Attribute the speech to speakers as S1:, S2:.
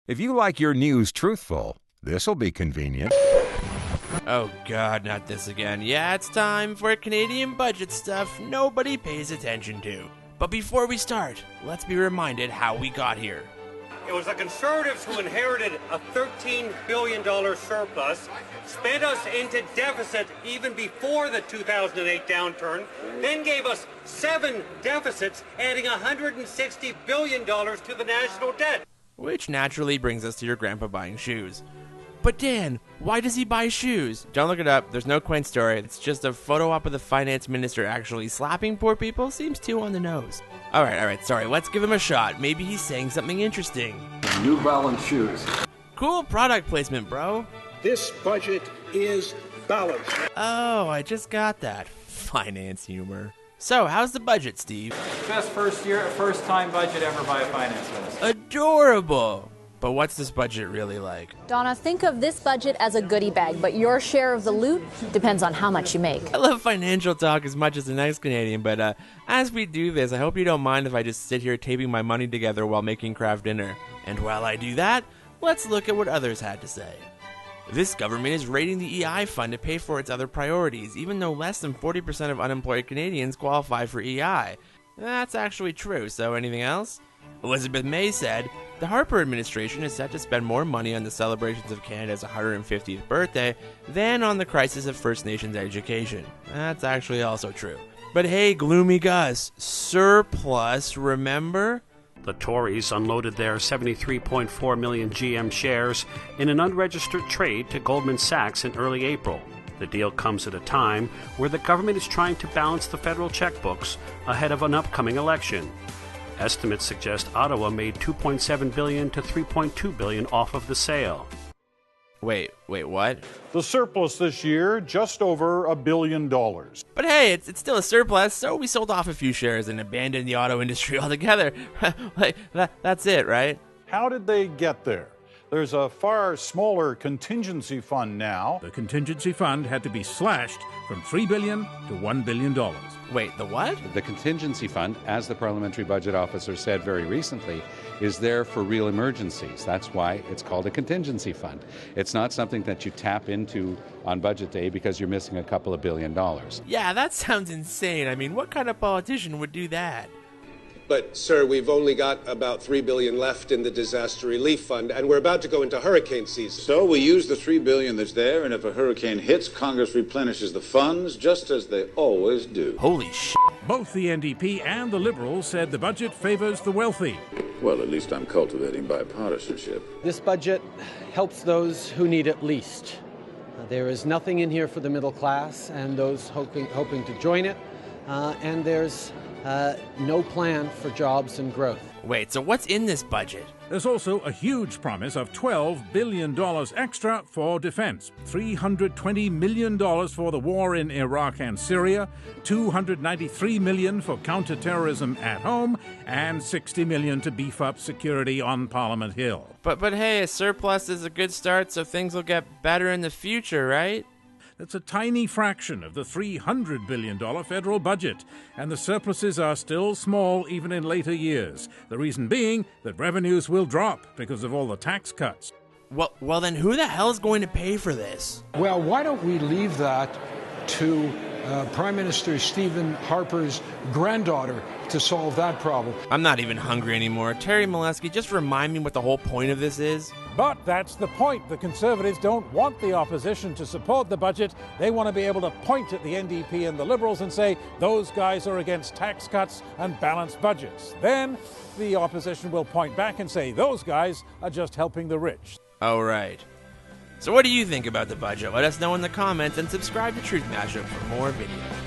S1: If you like your news truthful, this'll be convenient.
S2: Oh god, not this again. Yeah, it's time for Canadian budget stuff nobody pays attention to. But before we start, let's be reminded how we got here.
S3: It was the Conservatives who inherited a $13 billion surplus, spent us into deficit even before the 2008 downturn, then gave us 7 deficits, adding $160 billion to the national debt.
S2: Which naturally brings us to your grandpa buying shoes. But Dan, why does he buy shoes? Don't look it up, there's no quaint story, it's just a photo op of the finance minister actually slapping poor people. Seems too on the nose. Alright, sorry, let's give him a shot. Maybe he's saying something interesting.
S4: New Balance shoes.
S2: Cool product placement, bro.
S5: This budget is balanced.
S2: Oh, I just got that. Finance humor. So, how's the budget, Steve?
S6: Best first time budget ever by a finance minister.
S2: Adorable! But what's this budget really like?
S7: Donna, think of this budget as a goodie bag, but your share of the loot depends on how much you make.
S2: I love financial talk as much as the next Canadian, but as we do this, I hope you don't mind if I just sit here taping my money together while making craft dinner. And while I do that, let's look at what others had to say. This government is raiding the EI fund to pay for its other priorities, even though less than 40% of unemployed Canadians qualify for EI. That's actually true, so anything else? Elizabeth May said, the Harper administration is set to spend more money on the celebrations of Canada's 150th birthday than on the crisis of First Nations education. That's actually also true. But hey, gloomy Gus, surplus, remember?
S8: The Tories unloaded their 73.4 million GM shares in an unregistered trade to Goldman Sachs in early April. The deal comes at a time where the government is trying to balance the federal checkbooks ahead of an upcoming election. Estimates suggest Ottawa made $2.7 billion to $3.2 billion off of the sale.
S2: Wait, what?
S9: The surplus this year, just over $1 billion.
S2: But hey, it's still a surplus, so we sold off a few shares and abandoned the auto industry altogether. Like, that's it, right?
S9: How did they get there? There's a far smaller contingency fund now.
S10: The contingency fund had to be slashed from $3 billion to $1 billion.
S2: Wait, the what?
S11: The contingency fund, as the parliamentary budget officer said very recently, is there for real emergencies. That's why it's called a contingency fund. It's not something that you tap into on budget day because you're missing a couple of $1 billion.
S2: Yeah, that sounds insane. I mean, what kind of politician would do that?
S12: But, sir, we've only got about $3 billion left in the disaster relief fund, and we're about to go into hurricane season.
S13: So we use the $3 billion that's there, and if a hurricane hits, Congress replenishes the funds, just as they always do.
S2: Holy shit.
S10: Both the NDP and the Liberals said the budget favors the wealthy.
S13: Well, at least I'm cultivating bipartisanship.
S14: This budget helps those who need it least. There is nothing in here for the middle class and those hoping to join it, and there's no plan for jobs and growth.
S2: Wait, so what's in this budget?
S10: There's also a huge promise of $12 billion extra for defense, $320 million for the war in Iraq and Syria, $293 million for counterterrorism at home, and $60 million to beef up security on Parliament Hill.
S2: But hey, a surplus is a good start, so things will get better in the future, right?
S10: That's a tiny fraction of the $300 billion federal budget, and the surpluses are still small even in later years. The reason being that revenues will drop because of all the tax cuts.
S2: Well, then who the hell is going to pay for this?
S5: Well, why don't we leave that to Prime Minister Stephen Harper's granddaughter to solve that problem?
S2: I'm not even hungry anymore. Terry Molesky, just remind me what the whole point of this is.
S15: But that's the point. The Conservatives don't want the opposition to support the budget. They want to be able to point at the NDP and the Liberals and say, those guys are against tax cuts and balanced budgets. Then the opposition will point back and say, those guys are just helping the rich.
S2: Oh, right. So what do you think about the budget? Let us know in the comments and subscribe to Truth Mashup for more videos.